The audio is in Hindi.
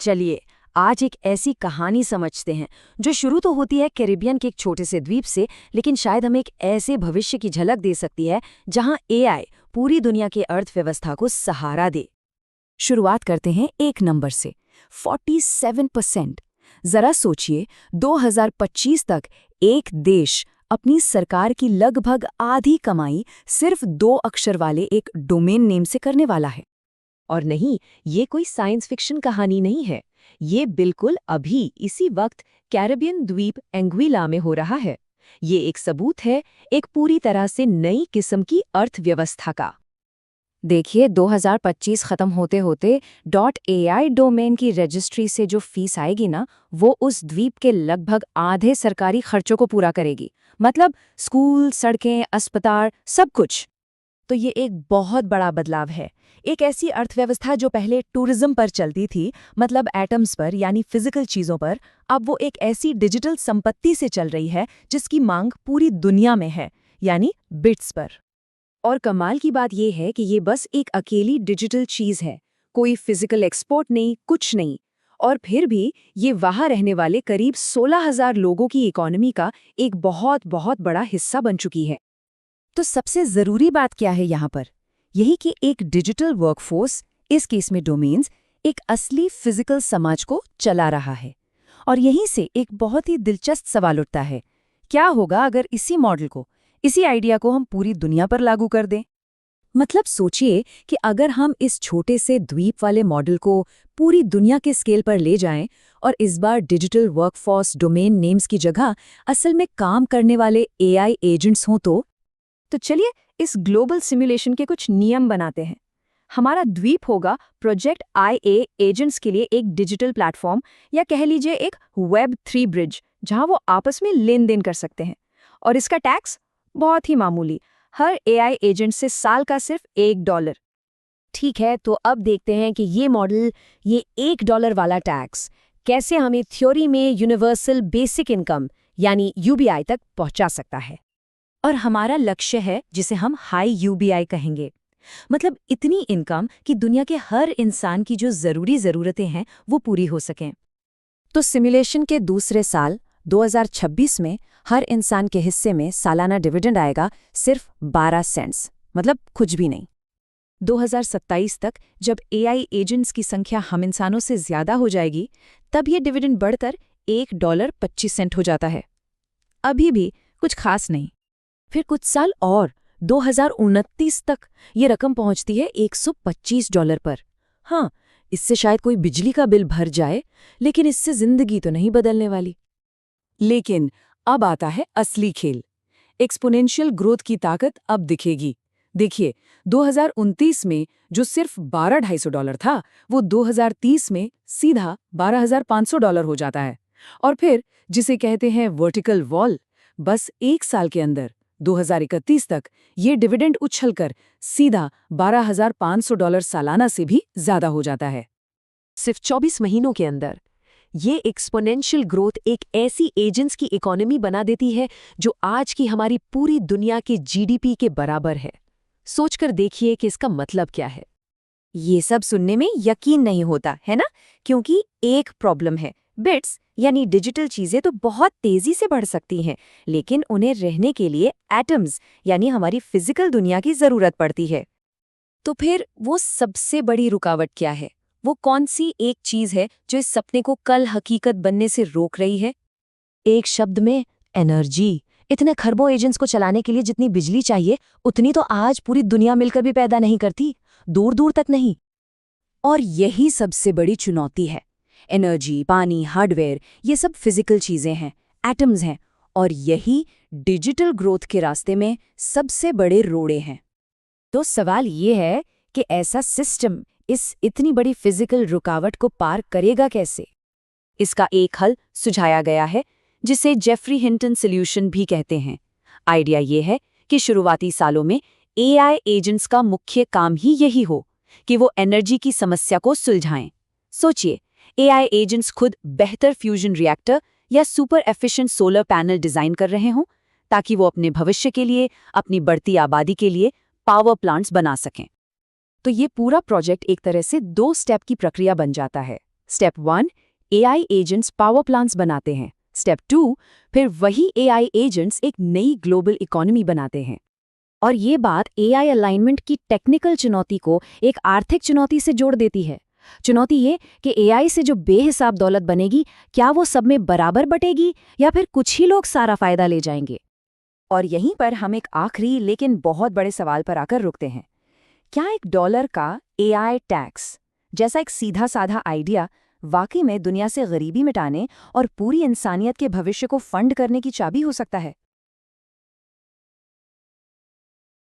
चलिए आज एक ऐसी कहानी समझते हैं जो शुरू तो होती है कैरिबियन के एक छोटे से द्वीप से, लेकिन शायद हमें एक ऐसे भविष्य की झलक दे सकती है जहां एआई पूरी दुनिया की अर्थव्यवस्था को सहारा दे। शुरुआत करते हैं एक नंबर से, 47%। जरा सोचिए, 2025 तक एक देश अपनी सरकार की लगभग आधी कमाई सिर्फ 2 अक्षर वाले एक डोमेन नेम से करने वाला है। और नहीं, ये कोई साइंस फिक्शन कहानी नहीं है। ये बिल्कुल अभी इसी वक्त कैरिबियन द्वीप एंग्विला में हो रहा है। ये एक सबूत है एक पूरी तरह से नई किस्म की अर्थव्यवस्था का। देखिए, 2025 खत्म होते होते .ai डोमेन की रजिस्ट्री से जो फीस आएगी ना, वो उस द्वीप के लगभग आधे सरकारी खर्चों को पूरा करेगी। मतलब स्कूल, सड़कें, अस्पताल, सब कुछ। तो ये एक बहुत बड़ा बदलाव है। एक ऐसी अर्थव्यवस्था जो पहले टूरिज्म पर चलती थी, मतलब एटम्स पर यानी फिजिकल चीजों पर, अब वो एक ऐसी डिजिटल संपत्ति से चल रही है जिसकी मांग पूरी दुनिया में है, यानी बिट्स पर। और कमाल की बात यह है कि ये बस एक अकेली डिजिटल चीज है, कोई फिजिकल एक्सपोर्ट नहीं, कुछ नहीं। और फिर भी ये वहां रहने वाले करीब 16,000 लोगों की इकोनॉमी का एक बहुत बहुत बड़ा हिस्सा बन चुकी है। तो सबसे जरूरी बात क्या है यहाँ पर? यही कि एक डिजिटल वर्कफोर्स, इस केस में डोमेन्स, एक असली फिजिकल समाज को चला रहा है। और यहीं से एक बहुत ही दिलचस्प सवाल उठता है, क्या होगा अगर इसी मॉडल को, इसी आइडिया को हम पूरी दुनिया पर लागू कर दें? मतलब सोचिए कि अगर हम इस छोटे से द्वीप वाले मॉडल को पूरी दुनिया के स्केल पर ले जाएं और इस बार डिजिटल वर्कफोर्स डोमेन नेम्स की जगह असल में काम करने वाले एआई एजेंट्स हों तो चलिए इस ग्लोबल सिमुलेशन के कुछ नियम बनाते हैं। हमारा द्वीप होगा प्रोजेक्ट IA एजेंट्स के लिए एक डिजिटल प्लेटफॉर्म, या कह लीजिए एक Web3 ब्रिज, जहां वो आपस में लेन देन कर सकते हैं। और इसका टैक्स बहुत ही मामूली, हर AI एजेंट से साल का सिर्फ $1। ठीक है, तो अब देखते हैं कि ये मॉडल, ये $1 वाला टैक्स कैसे हमें थ्योरी में यूनिवर्सल बेसिक इनकम यानी UBI तक पहुंचा सकता है। और हमारा लक्ष्य है जिसे हम हाई UBI कहेंगे, मतलब इतनी इनकम कि दुनिया के हर इंसान की जो ज़रूरतें हैं वो पूरी हो सकें। तो सिमुलेशन के दूसरे साल 2026 में हर इंसान के हिस्से में सालाना डिविडेंड आएगा सिर्फ 12 सेंट्स, मतलब कुछ भी नहीं। 2027 तक जब AI एजेंट्स की संख्या हम इंसानों से ज़्यादा हो जाएगी, तब ये डिविडेंड बढ़कर $1.25 हो जाता है। अभी भी कुछ खास नहीं। फिर कुछ साल और 2029 तक ये रकम पहुंचती है $125 पर। हाँ, इससे शायद कोई बिजली का बिल भर जाए, लेकिन इससे जिंदगी तो नहीं बदलने वाली। लेकिन अब आता है असली खेल। एक्सपोनेंशियल ग्रोथ की ताकत अब दिखेगी। देखिए, 2029 में जो सिर्फ $12,250 था, वो 2030 में सीधा $12,500 हो जाता है। और फिर जिसे कहते हैं वर्टिकल वॉल, बस 1 साल के अंदर 2031 तक ये डिविडेंड उछलकर सीधा $12,500 सालाना से भी ज्यादा हो जाता है। सिर्फ 24 महीनों के अंदर ये एक्सपोनेंशियल ग्रोथ एक ऐसी एजेंट्स की इकोनॉमी बना देती है जो आज की हमारी पूरी दुनिया के GDP के बराबर है। सोचकर देखिए कि इसका मतलब क्या है। ये सब सुनने में यकीन नहीं होता, है ना? क्योंकि एक प्रॉब्लम है, बिट्स यानी डिजिटल चीजें तो बहुत तेजी से बढ़ सकती हैं, लेकिन उन्हें रहने के लिए एटम्स यानी हमारी फिजिकल दुनिया की जरूरत पड़ती है। तो फिर वो सबसे बड़ी रुकावट क्या है? वो कौन सी एक चीज है जो इस सपने को कल हकीकत बनने से रोक रही है? एक शब्द में, एनर्जी। इतने खरबों एजेंट्स को चलाने के लिए जितनी बिजली चाहिए, उतनी तो आज पूरी दुनिया मिलकर भी पैदा नहीं करती, दूर दूर तक नहीं। और यही सबसे बड़ी चुनौती है। एनर्जी, पानी, हार्डवेयर, ये सब फिजिकल चीजें हैं, एटम्स हैं, और यही डिजिटल ग्रोथ के रास्ते में सबसे बड़े रोड़े हैं। तो सवाल ये है कि ऐसा सिस्टम इस इतनी बड़ी फिजिकल रुकावट को पार करेगा कैसे? इसका एक हल सुझाया गया है, जिसे जेफरी हिंटन सॉल्यूशन भी कहते हैं। आइडिया ये है कि शुरुआती सालों में AI एजेंट्स का मुख्य काम ही यही हो कि वो एनर्जी की समस्या को सुलझाएं। सोचिए, AI एजेंट्स खुद बेहतर फ्यूजन रिएक्टर या super efficient solar panel design कर रहे हों, ताकि वो अपने भविष्य के लिए, अपनी बढ़ती आबादी के लिए पावर प्लांट्स बना सकें। तो ये पूरा प्रोजेक्ट एक तरह से 2 स्टेप की प्रक्रिया बन जाता है। Step 1, AI agents power plants बनाते हैं। स्टेप 2, फिर वही एआई एजेंट्स एक नई ग्लोबल इकोनॉमी बनाते हैं। और ये बात एआई अलाइनमेंट की टेक्निकल चुनौती को एक आर्थिक चुनौती से जोड़ देती है। चुनौती ये कि एआई से जो बेहिसाब दौलत बनेगी, क्या वो सब में बराबर बटेगी या फिर कुछ ही लोग सारा फायदा ले जाएंगे? और यहीं पर हम एक आखिरी लेकिन बहुत बड़े सवाल पर आकर रुकते हैं। क्या $1 का एआई टैक्स जैसा एक सीधा साधा आइडिया वाकई में दुनिया से गरीबी मिटाने और पूरी इंसानियत के भविष्य को फंड करने की चाबी हो सकता है?